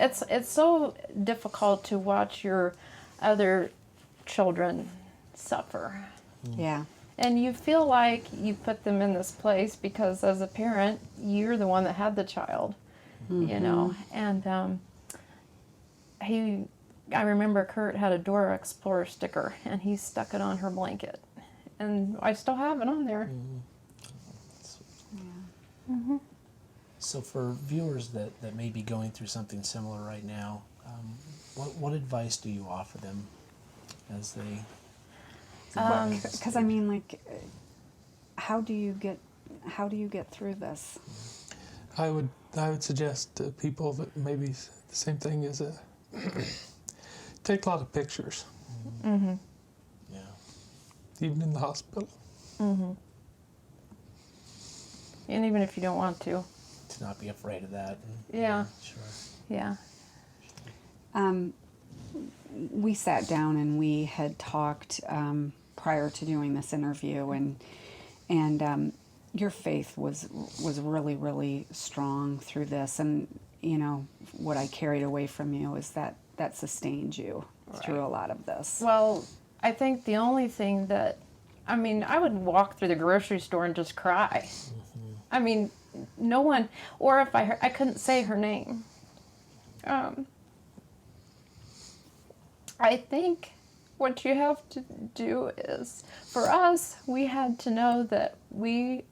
it's so difficult to watch your other children suffer. Yeah. And you feel like you put them in this place because as a parent, you're the one that had the child, you know. And I remember Kurt had a Dora Explorer sticker, and he stuck it on her blanket, and I still have it on there. So for viewers that may be going through something similar right now, what advice do you offer them as they? Because I mean, like, how do you get through this? I would suggest to people that maybe the same thing is take a lot of pictures, Mm-hmm. Yeah. even in the hospital. Mm-hmm. And even if you don't want to. To not be afraid of that. Yeah. Sure. Yeah. We sat down and we had talked prior to doing this interview, and your faith was really, really strong through this. And you know what I carried away from you is that sustained you through a lot of this. Well, I think the only thing that, I mean, I would walk through the grocery store and just cry. I mean, no one, or if I couldn't say her name. I think what you have to do is, for us, we had to know that we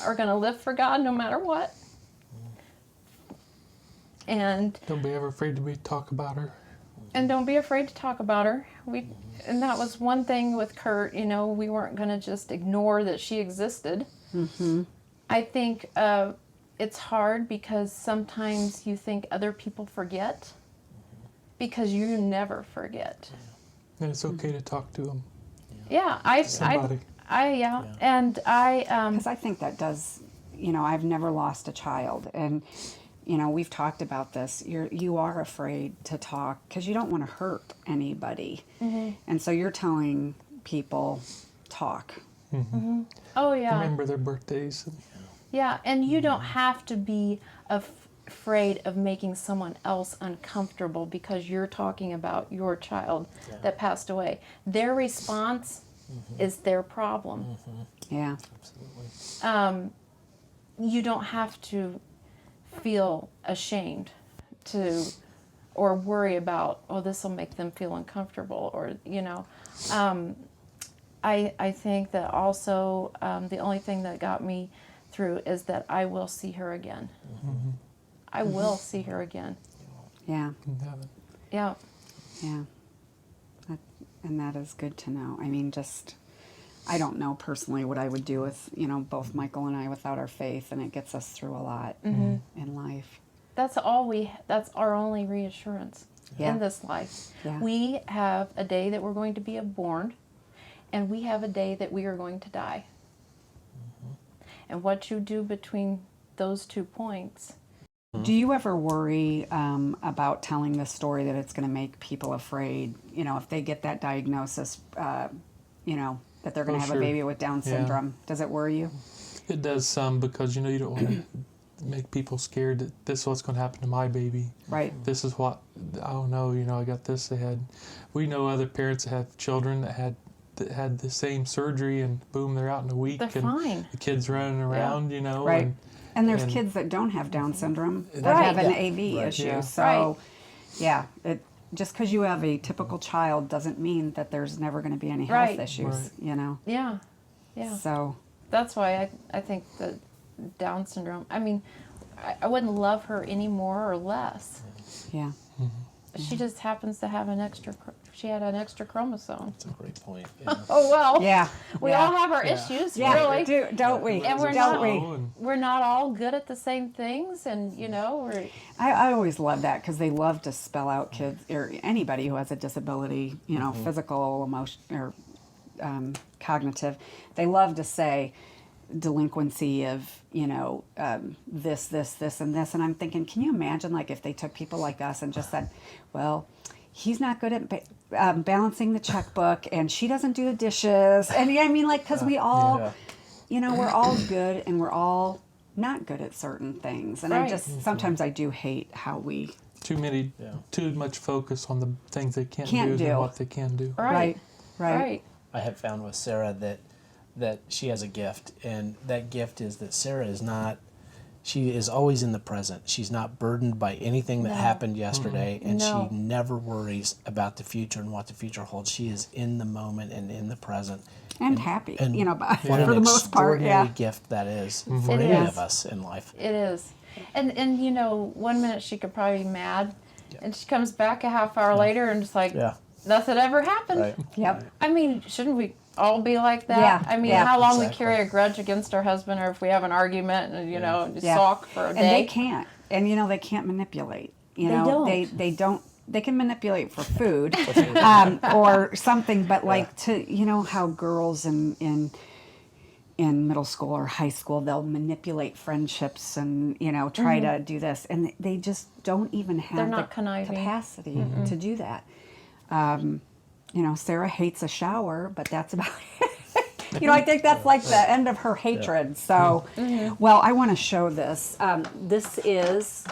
are going to live for God no matter what. And Don't be ever afraid to talk about her. don't be afraid to talk about her. And that was one thing with Kurt, you know, we weren't going to just ignore that she existed. Mm-hmm. I think it's hard because sometimes you think other people forget, because you never forget. And it's okay to talk to them. Yeah, Somebody. And I, Because I think that does, you know, I've never lost a child, and you know, we've talked about this. You are afraid to talk because you don't want to hurt anybody, and so you're telling people talk. oh yeah. Remember their birthdays. Yeah, and you don't have to be afraid of making someone else uncomfortable because you're talking about your child that passed away. Their response is their problem. Yeah. Absolutely. You don't have to feel ashamed or worry about, oh, this will make them feel uncomfortable, or, you know. I think that also the only thing that got me through is that I will see her again. I will see her again. Yeah. In heaven. Yeah. Yeah. And that is good to know. I mean, just, I don't know personally what I would do with, you know, both Michael and I without our faith, and it gets us through a lot in life. That's our only reassurance Yeah. in this life. Yeah. We have a day that we're going to be born, and we have a day that we are going to die. And what you do between those 2 points. Do you ever worry about telling this story that it's going to make people afraid? You know, if they get that diagnosis, you know, that they're going to have sure. a baby with Down syndrome. Does it worry you? It does some, because you know you don't want to make people scared that this is what's going to happen to my baby. Right. This is what, oh no, you know, I got this. We know other parents that have children that had the same surgery, and boom, they're out in a week. They're and fine. The kids running around, you know. Right. And there's and- kids that don't have Down syndrome that Right. have an Yeah. AV Right. issue. Yeah. So, yeah, just because you have a typical child doesn't mean that there's never going to be any health Right. issues, Right. you know? Yeah. Yeah. So, That's why I think that Down syndrome, I mean, I wouldn't love her any more or less. yeah. She just happens to have she had an extra chromosome. That's a great point. Yeah. Oh, well. Yeah. We yeah. all have our Yeah. issues, Yeah, really. don't we? And we're don't not- we? And We're not all good at the same things, and, you know, I always love that because they love to spell out kids or anybody who has a disability, you know, physical, emotional, or cognitive. They love to say delinquency of, you know, this, and this. And I'm thinking, can you imagine, like, if they took people like us and just said, well, he's not good at balancing the checkbook, and she doesn't do the dishes. And I mean, like, because we all, Yeah. you know, we're all good and we're all not good at certain things. And I Right. just, sometimes I do hate how we too much focus on the things they can't Can't do do. than what they can do. Right. Right. I have found with Sarah that she has a gift, and that gift is that Sarah is not. She is always in the present. She's not burdened by anything that No. happened yesterday, and No. she never worries about the future and what the future holds. She is in the moment and in the present. And happy, and but What for an the most part, extraordinary yeah. gift that is for It any is. of us in life. It is. And you know, 1 minute she could probably be mad, and she comes back a half hour later and just like, Yeah. nothing ever happened. Right. Yep. I mean, shouldn't we all be like that? Yeah, I mean, yeah. how long we Exactly. carry a grudge against our husband, or if we have an argument and, you know, just Yeah. sulk for a And day. they can't. And they can't manipulate. They don't. They don't. They can manipulate for food, or something. But like how girls in middle school or high school, they'll manipulate friendships and try to do this, and they just don't even have They're the not conniving. capacity to do that. Sarah hates a shower, but that's about it. I think that's like the end of her hatred. So, well, I want to show this. This is,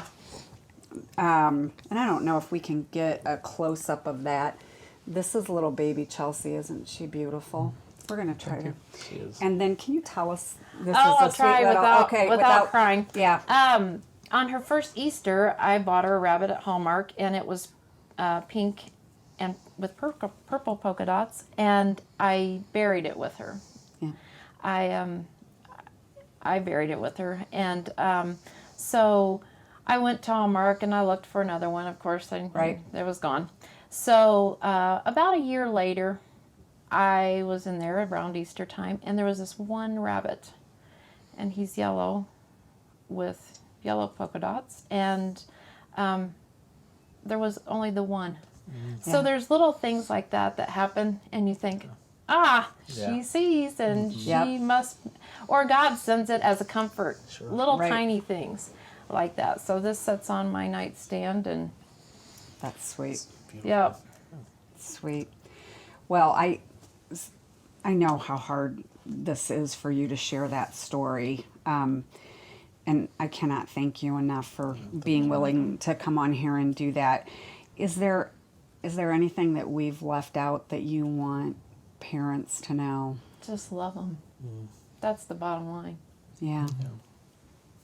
and I don't know if we can get a close up of that. This is little baby Chelsea, isn't she beautiful? We're gonna try to. She is. And then, can you tell us? This Oh, is a I'll try sweet little, without, okay, without crying. Yeah. On her first Easter, I bought her a rabbit at Hallmark, and it was pink and with purple polka dots, and I buried it with her. Yeah. I buried it with her, and so I went to Hallmark and I looked for another one. Of course, it was gone. So about a year later, I was in there around Easter time, and there was this one rabbit, and he's yellow with yellow polka dots, and there was only the one. So Yeah. there's little things like that happen, and you think, Yeah. she sees, and Yep. she must, or God sends it as a comfort. Sure. Little Right. tiny things like that. So this sits on my nightstand, and That's sweet. Beautiful. yeah, Sweet. Well, I know how hard this is for you to share that story. And I cannot thank you enough for being willing to come on here and do that. Is there anything that we've left out that you want parents to know? just love them. That's the bottom line. Yeah.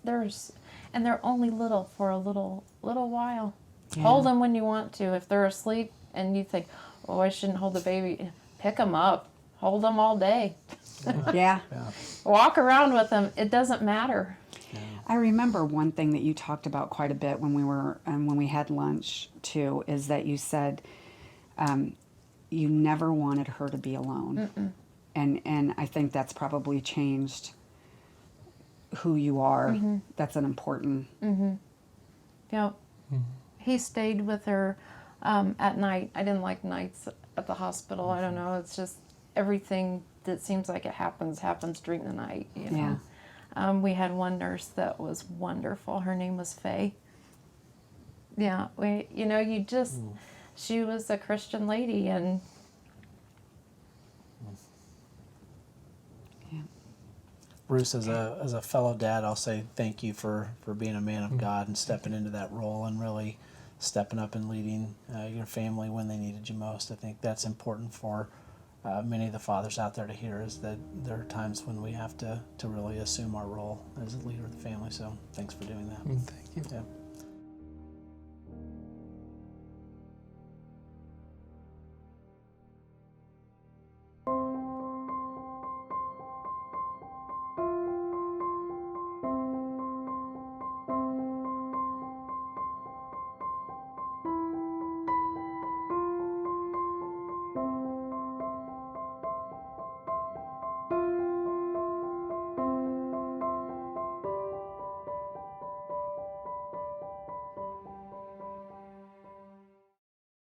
And they're only little for a little while. Yeah. Hold them when you want to. If they're asleep and you think, oh, I shouldn't hold the baby, pick them up. Hold them all day. Yeah. Walk around with them. It doesn't matter. I remember one thing that you talked about quite a bit when we had lunch too, is that you said you never wanted her to be alone. And I think that's probably changed who you are. That's an important. Yep. He stayed with her at night. I didn't like nights at the hospital. I don't know. It's just everything that seems like it happens during the night. You know? Yeah. We had one nurse that was wonderful. Her name was Faye. Yeah, she was a Christian lady, and Bruce, as a fellow dad, I'll say thank you for being a man of God and stepping into that role and really stepping up and leading your family when they needed you most. I think that's important for many of the fathers out there to hear, is that there are times when we have to really assume our role as a leader of the family. So thanks for doing that. Thank you. Yeah.